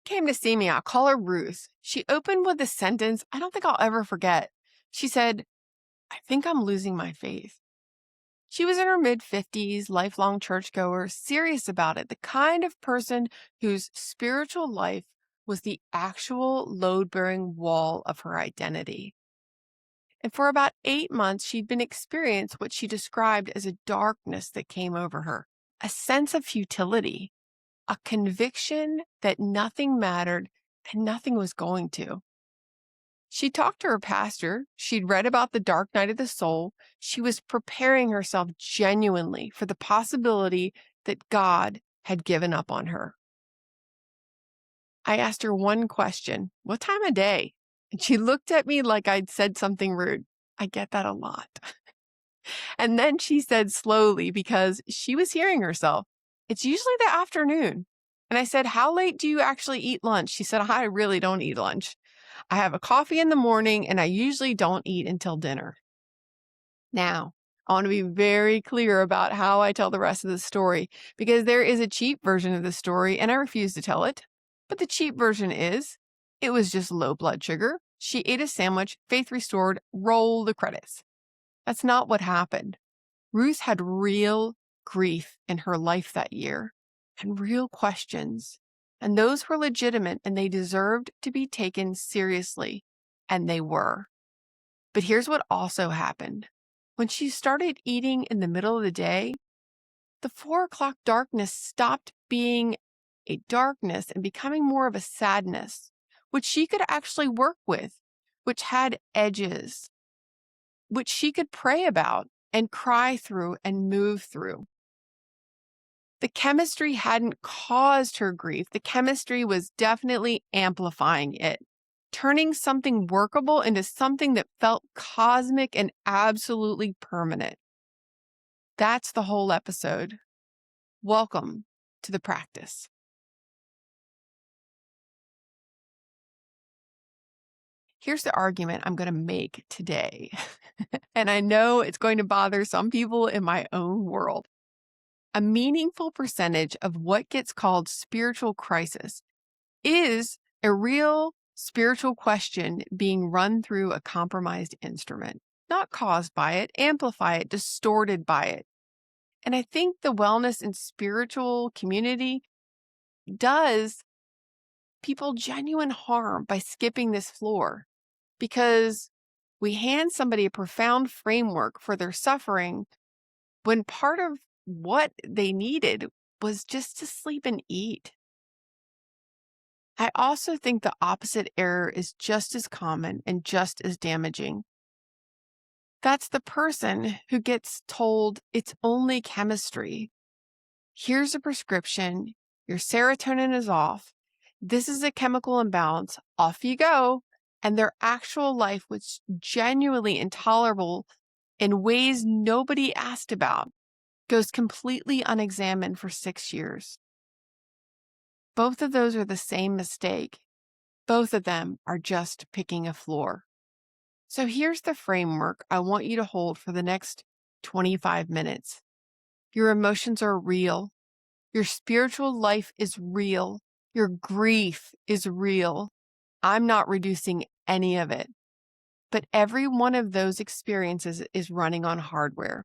came to see me. I'll call her Ruth. She opened with a sentence I don't think I'll ever forget. She said, "I think I'm losing my faith." She was in her mid-50s, lifelong churchgoer, serious about it, the kind of person whose spiritual life was the actual load-bearing wall of her identity. And for about 8 months, she'd been experiencing what she described as a darkness that came over her, a sense of futility, a conviction that nothing mattered and nothing was going to. She talked to her pastor. She'd read about the dark night of the soul. She was preparing herself genuinely for the possibility that God had given up on her. I asked her one question, "What time of day?" And she looked at me like I'd said something rude. I get that a lot. And then she said slowly, because she was hearing herself, "It's usually the afternoon." And I said, "How late do you actually eat lunch?" She said, "I really don't eat lunch. I have a coffee in the morning and I usually don't eat until dinner." Now, I want to be very clear about how I tell the rest of the story, because there is a cheap version of the story and I refuse to tell it. But the cheap version is, it was just low blood sugar. She ate a sandwich, faith restored, roll the credits. That's not what happened. Ruth had real grief in her life that year and real questions. And those were legitimate and they deserved to be taken seriously. And they were. But here's what also happened. When she started eating in the middle of the day, the 4 o'clock darkness stopped being a darkness and becoming more of a sadness, which she could actually work with, which had edges, which she could pray about and cry through and move through. The chemistry hadn't caused her grief. The chemistry was definitely amplifying it, turning something workable into something that felt cosmic and absolutely permanent. That's the whole episode. Welcome to the practice. Here's the argument I'm going to make today. And I know it's going to bother some people in my own world. A meaningful percentage of what gets called spiritual crisis is a real spiritual question being run through a compromised instrument, not caused by it, amplify it, distorted by it. And I think the wellness and spiritual community does people genuine harm by skipping this floor, because we hand somebody a profound framework for their suffering when part of what they needed was just to sleep and eat. I also think the opposite error is just as common and just as damaging. That's the person who gets told it's only chemistry. Here's a prescription. Your serotonin is off. This is a chemical imbalance. Off you go. And their actual life was genuinely intolerable in ways nobody asked about, goes completely unexamined for 6 years. Both of those are the same mistake. Both of them are just picking a floor. So here's the framework I want you to hold for the next 25 minutes. Your emotions are real. Your spiritual life is real. Your grief is real. I'm not reducing any of it. But every one of those experiences is running on hardware.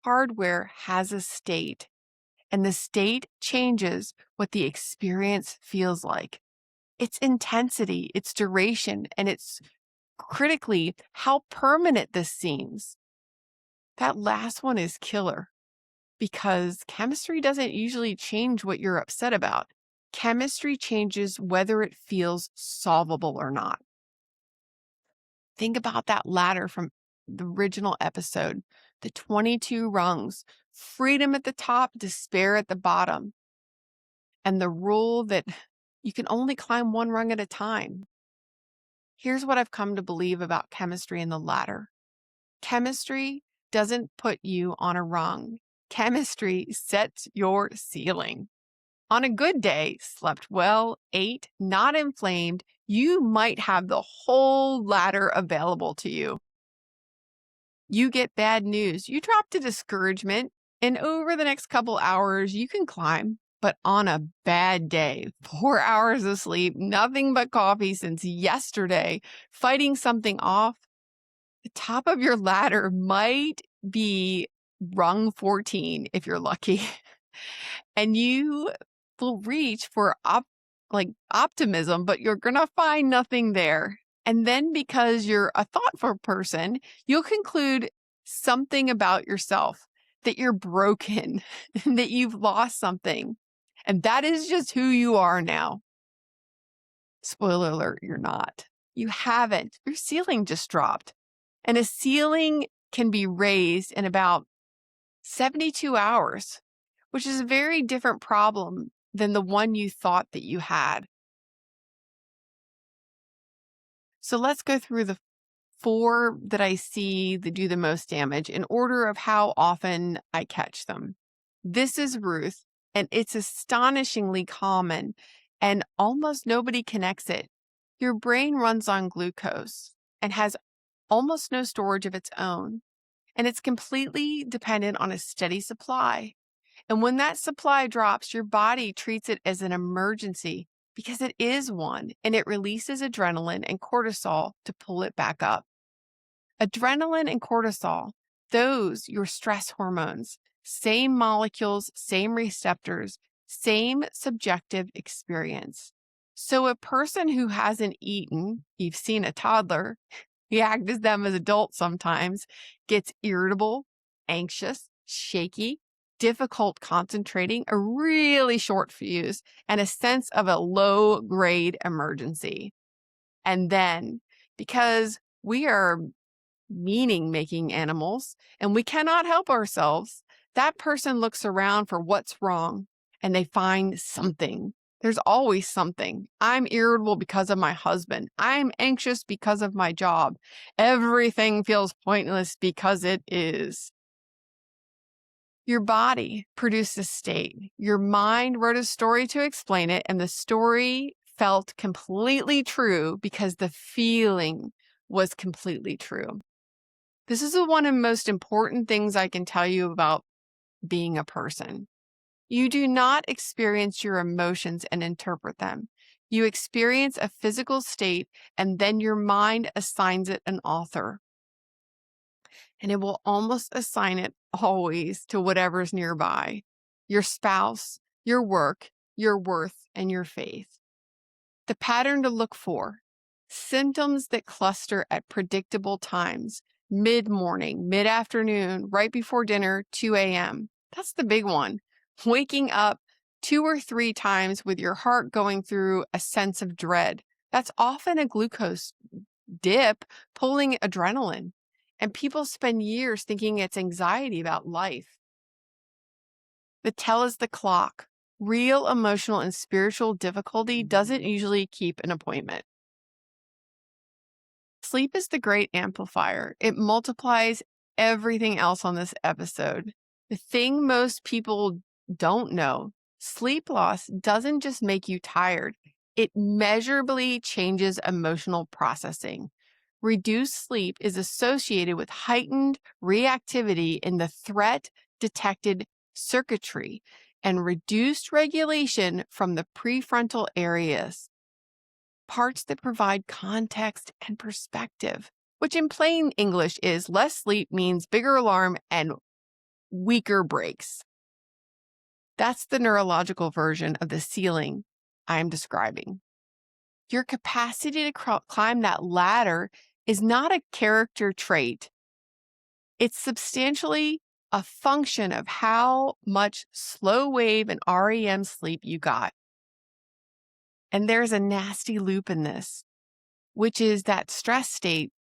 Hardware has a state, and the state changes what the experience feels like. Its intensity, its duration, and its critically how permanent this seems. That last one is killer, because chemistry doesn't usually change what you're upset about. Chemistry changes whether it feels solvable or not. Think about that ladder from the original episode, the 22 rungs, freedom at the top, despair at the bottom, and the rule that you can only climb one rung at a time. Here's what I've come to believe about chemistry and the ladder. Chemistry doesn't put you on a rung. Chemistry sets your ceiling. On a good day, slept well, ate, not inflamed, you might have the whole ladder available to you. You get bad news, you drop to discouragement, and over the next couple hours, you can climb. But on a bad day, 4 hours of sleep, nothing but coffee since yesterday, fighting something off, the top of your ladder might be rung 14 if you're lucky. And you will reach for optimism, but you're going to find nothing there. And then because you're a thoughtful person, you'll conclude something about yourself, that you're broken, that you've lost something. And that is just who you are now. Spoiler alert, you're not. You haven't. Your ceiling just dropped. And a ceiling can be raised in about 72 hours, which is a very different problem than the one you thought that you had. So let's go through the 4 that I see that do the most damage in order of how often I catch them. This is Ruth, and it's astonishingly common, and almost nobody connects it. Your brain runs on glucose and has almost no storage of its own, and it's completely dependent on a steady supply. And when that supply drops, your body treats it as an emergency because it is one, and it releases adrenaline and cortisol to pull it back up. Adrenaline and cortisol, those your stress hormones, same molecules, same receptors, same subjective experience. So a person who hasn't eaten, you've seen a toddler, we act as them as adults sometimes, gets irritable, anxious, shaky, difficult concentrating, a really short fuse, and a sense of a low-grade emergency. And then, because we are meaning-making animals and we cannot help ourselves, that person looks around for what's wrong and they find something. There's always something. I'm irritable because of my husband. I'm anxious because of my job. Everything feels pointless because it is. Your body produced a state. Your mind wrote a story to explain it, and the story felt completely true because the feeling was completely true. This is one of the most important things I can tell you about being a person. You do not experience your emotions and interpret them. You experience a physical state, and then your mind assigns it an author. And it will almost assign it always to whatever's nearby: your spouse, your work, your worth, and your faith. The pattern to look for: symptoms that cluster at predictable times, mid-morning, mid-afternoon, right before dinner, 2 a.m. That's the big one. Waking up 2 or 3 times with your heart going through a sense of dread. That's often a glucose dip pulling adrenaline. And people spend years thinking it's anxiety about life. The tell is the clock. Real emotional and spiritual difficulty doesn't usually keep an appointment. Sleep is the great amplifier. It multiplies everything else on this episode. The thing most people don't know: sleep loss doesn't just make you tired, it measurably changes emotional processing. Reduced sleep is associated with heightened reactivity in the threat detected circuitry and reduced regulation from the prefrontal areas, parts that provide context and perspective, which in plain English is less sleep means bigger alarm and weaker brakes. That's the neurological version of the ceiling I'm describing. Your capacity to climb that ladder is not a character trait. It's substantially a function of how much slow wave and REM sleep you got. And there's a nasty loop in this, which is that stress state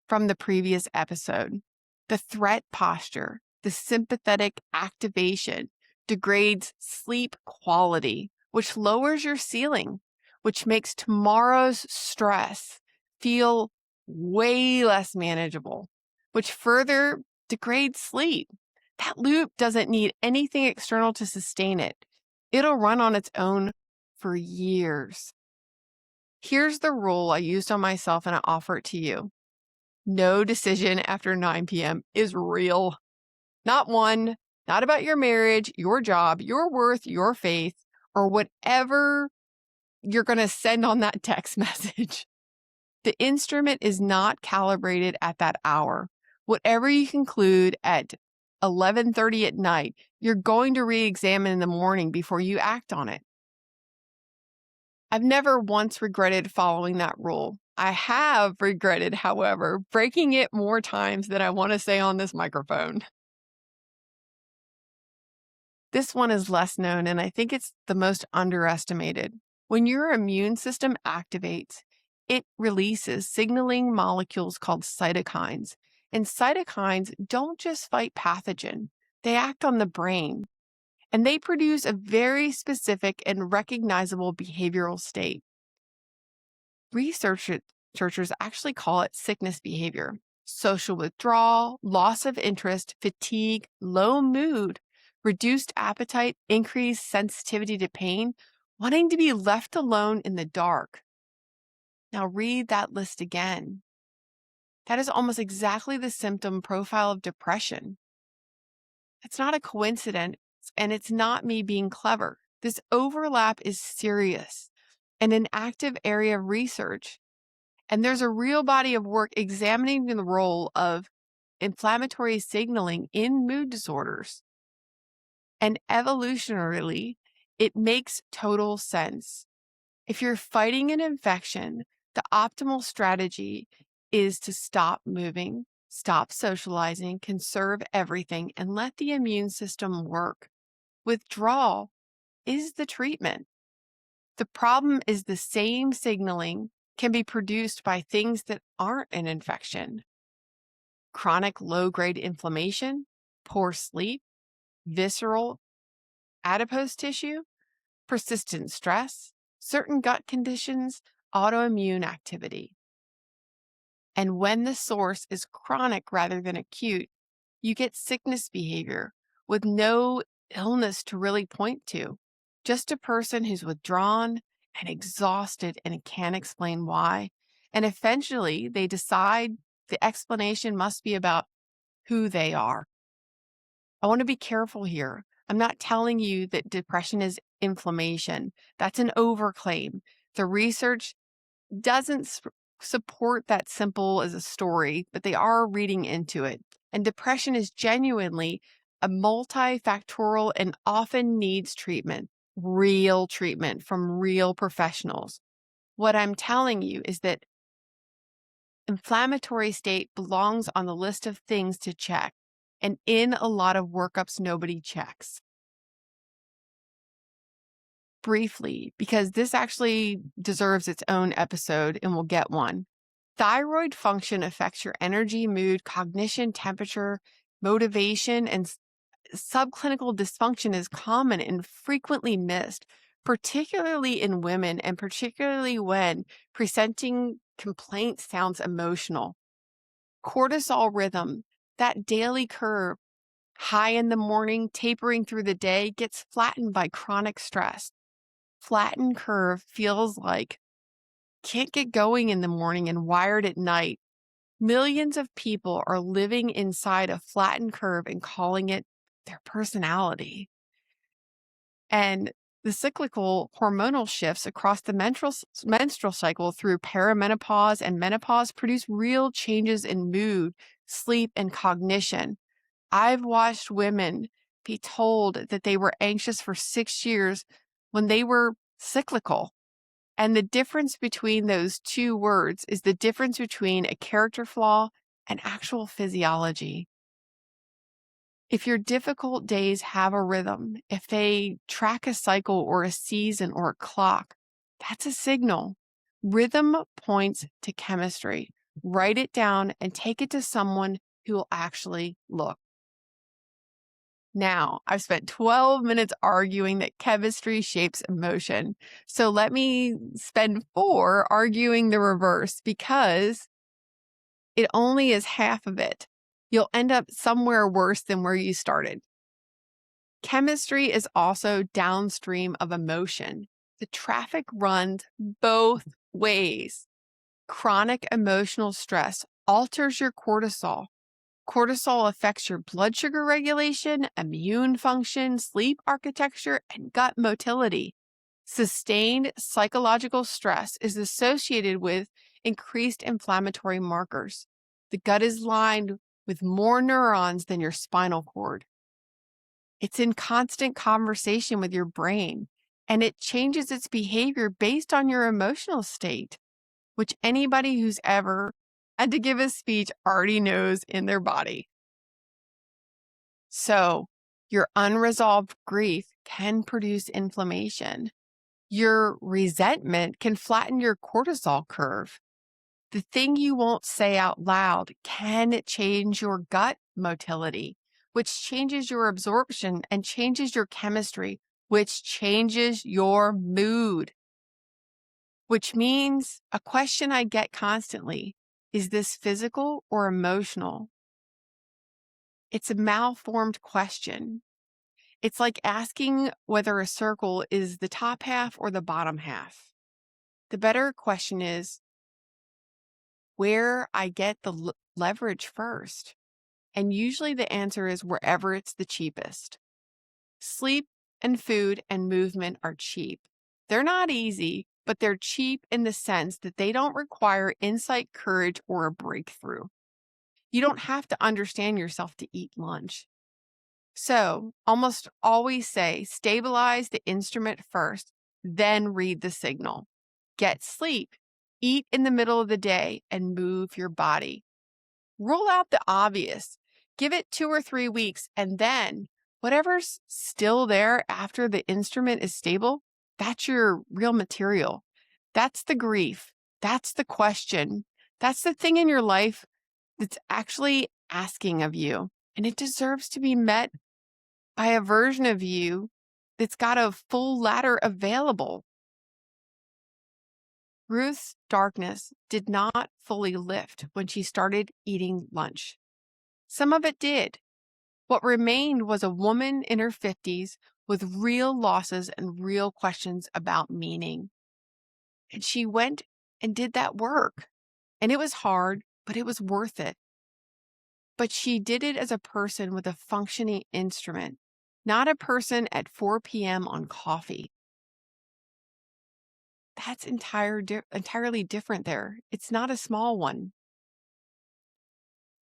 from the previous episode. The threat posture, the sympathetic activation degrades sleep quality, which lowers your ceiling, which makes tomorrow's stress feel way less manageable, which further degrades sleep. That loop doesn't need anything external to sustain it. It'll run on its own for years. Here's the rule I used on myself and I offer it to you. No decision after 9 p.m. is real. Not one, not about your marriage, your job, your worth, your faith, or whatever you're going to send on that text message. The instrument is not calibrated at that hour. Whatever you conclude at 11:30 at night, you're going to re-examine in the morning before you act on it. I've never once regretted following that rule. I have regretted, however, breaking it more times than I want to say on this microphone. This one is less known, and I think it's the most underestimated. When your immune system activates, it releases signaling molecules called cytokines. And cytokines don't just fight pathogen, they act on the brain. And they produce a very specific and recognizable behavioral state. Researchers actually call it sickness behavior. Social withdrawal, loss of interest, fatigue, low mood, reduced appetite, increased sensitivity to pain, wanting to be left alone in the dark. Now read that list again. That is almost exactly the symptom profile of depression. It's not a coincidence, and it's not me being clever. This overlap is serious and an active area of research. And there's a real body of work examining the role of inflammatory signaling in mood disorders. And evolutionarily, it makes total sense. If you're fighting an infection, the optimal strategy is to stop moving, stop socializing, conserve everything, and let the immune system work. Withdrawal is the treatment. The problem is the same signaling can be produced by things that aren't an infection. Chronic low-grade inflammation, poor sleep, visceral adipose tissue, persistent stress, certain gut conditions, autoimmune activity. And when the source is chronic rather than acute, you get sickness behavior with no illness to really point to, just a person who's withdrawn and exhausted and can't explain why. And eventually they decide the explanation must be about who they are. I want to be careful here. I'm not telling you that depression is inflammation. That's an overclaim. The research doesn't support that simple as a story, but they are reading into it. And depression is genuinely a multifactorial and often needs treatment, real treatment from real professionals. What I'm telling you is that inflammatory state belongs on the list of things to check, and in a lot of workups, nobody checks. Briefly, because this actually deserves its own episode and we'll get one. Thyroid function affects your energy, mood, cognition, temperature, motivation, and subclinical dysfunction is common and frequently missed, particularly in women and particularly when presenting complaint sounds emotional. Cortisol rhythm, that daily curve, high in the morning, tapering through the day, gets flattened by chronic stress. Flattened curve feels like can't get going in the morning and wired at night. Millions of people are living inside a flattened curve and calling it their personality. And the cyclical hormonal shifts across the menstrual cycle through perimenopause and menopause produce real changes in mood, sleep, and cognition. I've watched women be told that they were anxious for 6 years when they were cyclical. And the difference between those two words is the difference between a character flaw and actual physiology. If your difficult days have a rhythm, if they track a cycle or a season or a clock, that's a signal. Rhythm points to chemistry. Write it down and take it to someone who will actually look. Now, I've spent 12 minutes arguing that chemistry shapes emotion. So let me spend 4 arguing the reverse because it only is half of it. You'll end up somewhere worse than where you started. Chemistry is also downstream of emotion. The traffic runs both ways. Chronic emotional stress alters your cortisol. Cortisol affects your blood sugar regulation, immune function, sleep architecture, and gut motility. Sustained psychological stress is associated with increased inflammatory markers. The gut is lined with more neurons than your spinal cord. It's in constant conversation with your brain, and it changes its behavior based on your emotional state, which anybody who's ever had to give a speech already knows in their body. So, your unresolved grief can produce inflammation. Your resentment can flatten your cortisol curve. The thing you won't say out loud can change your gut motility, which changes your absorption and changes your chemistry, which changes your mood. Which means a question I get constantly, is this physical or emotional? It's a malformed question. It's like asking whether a circle is the top half or the bottom half. The better question is where I get the leverage first. And usually the answer is wherever it's the cheapest. Sleep and food and movement are cheap. They're not easy, but they're cheap in the sense that they don't require insight, courage, or a breakthrough. You don't have to understand yourself to eat lunch. So, almost always say stabilize the instrument first, then read the signal. Get sleep, eat in the middle of the day, and move your body. Rule out the obvious. Give it 2 or 3 weeks, and then whatever's still there after the instrument is stable, that's your real material. That's the grief. That's the question. That's the thing in your life that's actually asking of you. And it deserves to be met by a version of you that's got a full ladder available. Ruth's darkness did not fully lift when she started eating lunch. Some of it did. What remained was a woman in her 50s with real losses and real questions about meaning. And she went and did that work. And it was hard, but it was worth it. But she did it as a person with a functioning instrument, not a person at 4 p.m. on coffee. That's entirely different there. It's not a small one.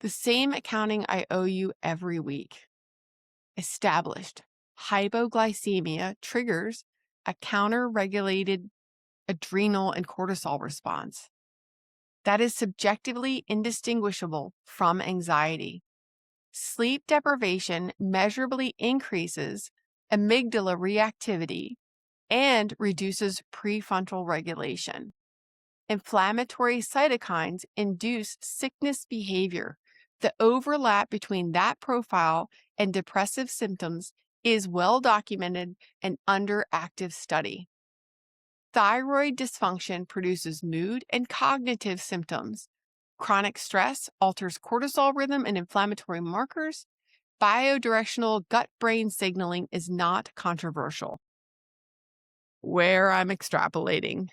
The same accounting I owe you every week. Established. Hypoglycemia triggers a counter-regulated adrenal and cortisol response that is subjectively indistinguishable from anxiety. Sleep deprivation measurably increases amygdala reactivity and reduces prefrontal regulation. Inflammatory cytokines induce sickness behavior. The overlap between that profile and depressive symptoms is well documented and under active study. Thyroid dysfunction produces mood and cognitive symptoms. Chronic stress alters cortisol rhythm and inflammatory markers. Biodirectional gut-brain signaling is not controversial. Where I'm extrapolating.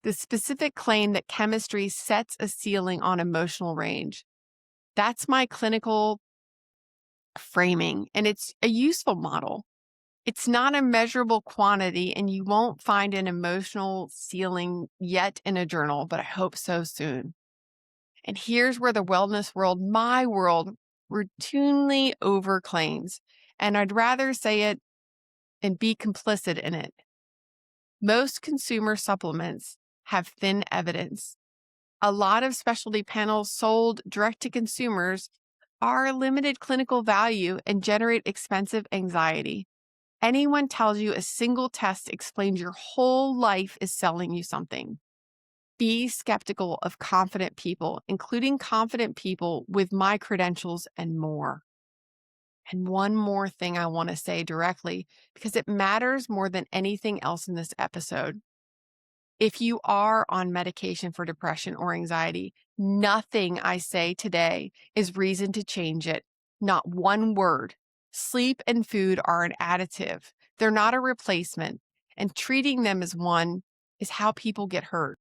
The specific claim that chemistry sets a ceiling on emotional range. That's my clinical framing, and it's a useful model. It's not a measurable quantity, and you won't find an emotional ceiling yet in a journal, but I hope so soon. And here's where the wellness world, my world, routinely overclaims, and I'd rather say it and be complicit in it. Most consumer supplements have thin evidence. A lot of specialty panels sold direct to consumers are limited clinical value and generate expensive anxiety. Anyone tells you a single test explains your whole life is selling you something. Be skeptical of confident people, including confident people with my credentials and more. And one more thing I want to say directly, because it matters more than anything else in this episode. If you are on medication for depression or anxiety, nothing I say today is reason to change it. Not one word. Sleep and food are an additive. They're not a replacement. And treating them as one is how people get hurt.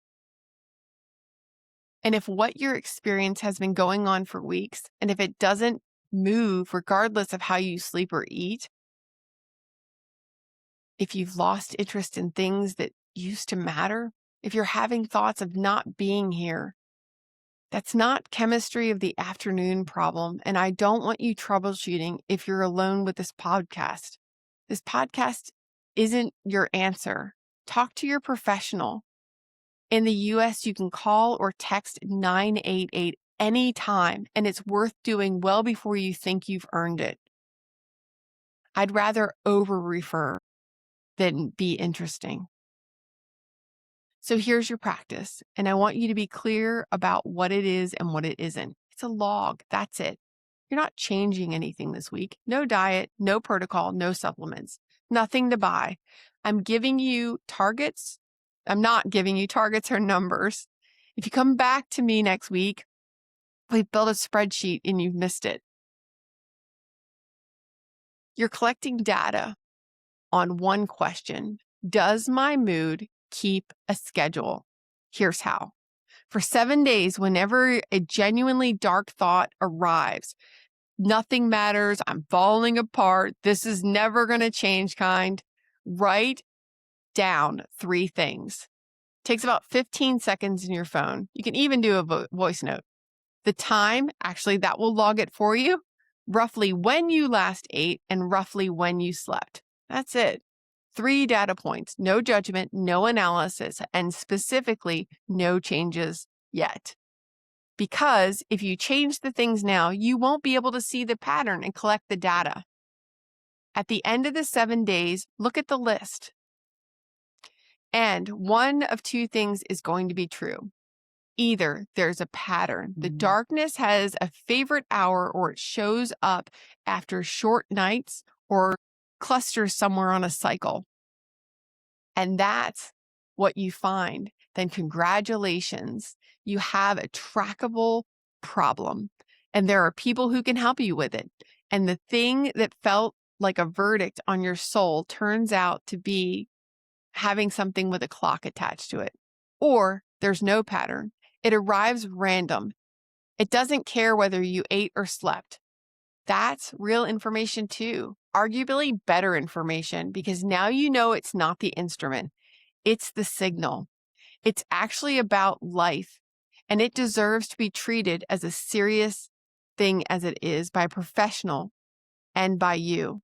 And if what your experience has been going on for weeks, and if it doesn't move regardless of how you sleep or eat, if you've lost interest in things that used to matter, if you're having thoughts of not being here, that's not chemistry of the afternoon problem. And I don't want you troubleshooting if you're alone with this podcast. This podcast isn't your answer. Talk to your professional. In the US, you can call or text 988 anytime, and it's worth doing well before you think you've earned it. I'd rather over-refer than be interesting. So here's your practice, and I want you to be clear about what it is and what it isn't. It's a log. That's it. You're not changing anything this week. No diet, no protocol, no supplements, nothing to buy. I'm giving you targets. I'm not giving you targets or numbers. If you come back to me next week, we've built a spreadsheet and you've missed it. You're collecting data on one question. Does my mood keep a schedule? Here's how. For 7 days, whenever a genuinely dark thought arrives, nothing matters, I'm falling apart, this is never going to change kind, write down 3 things. Takes about 15 seconds in your phone. You can even do a voice note. The time, actually, that will log it for you. Roughly when you last ate and roughly when you slept. That's it. 3 data points, no judgment, no analysis, and specifically no changes yet. Because if you change the things now, you won't be able to see the pattern and collect the data. At the end of the 7 days, look at the list. And one of 2 things is going to be true. Either there's a pattern. The darkness has a favorite hour, or it shows up after short nights or clusters somewhere on a cycle. And that's what you find. Then congratulations, you have a trackable problem. And there are people who can help you with it. And the thing that felt like a verdict on your soul turns out to be having something with a clock attached to it. Or there's no pattern. It arrives random. It doesn't care whether you ate or slept. That's real information too. Arguably better information, because now you know it's not the instrument. It's the signal. It's actually about life, and it deserves to be treated as a serious thing as it is by a professional and by you.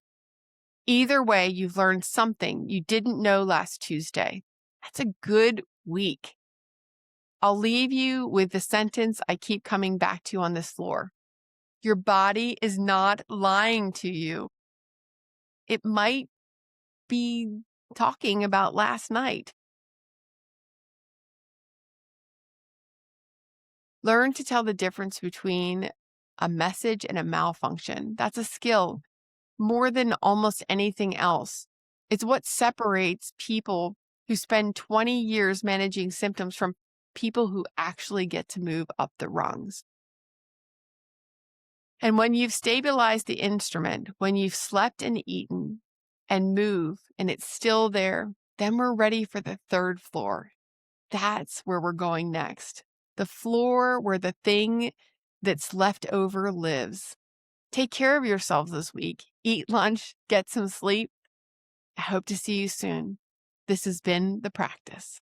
Either way, you've learned something you didn't know last Tuesday. That's a good week. I'll leave you with the sentence I keep coming back to on this floor. Your body is not lying to you. It might be talking about last night. Learn to tell the difference between a message and a malfunction. That's a skill more than almost anything else. It's what separates people who spend 20 years managing symptoms from people who actually get to move up the rungs. And when you've stabilized the instrument, when you've slept and eaten and move and it's still there, then we're ready for the 3rd floor. That's where we're going next. The floor where the thing that's left over lives. Take care of yourselves this week. Eat lunch, get some sleep. I hope to see you soon. This has been The Practice.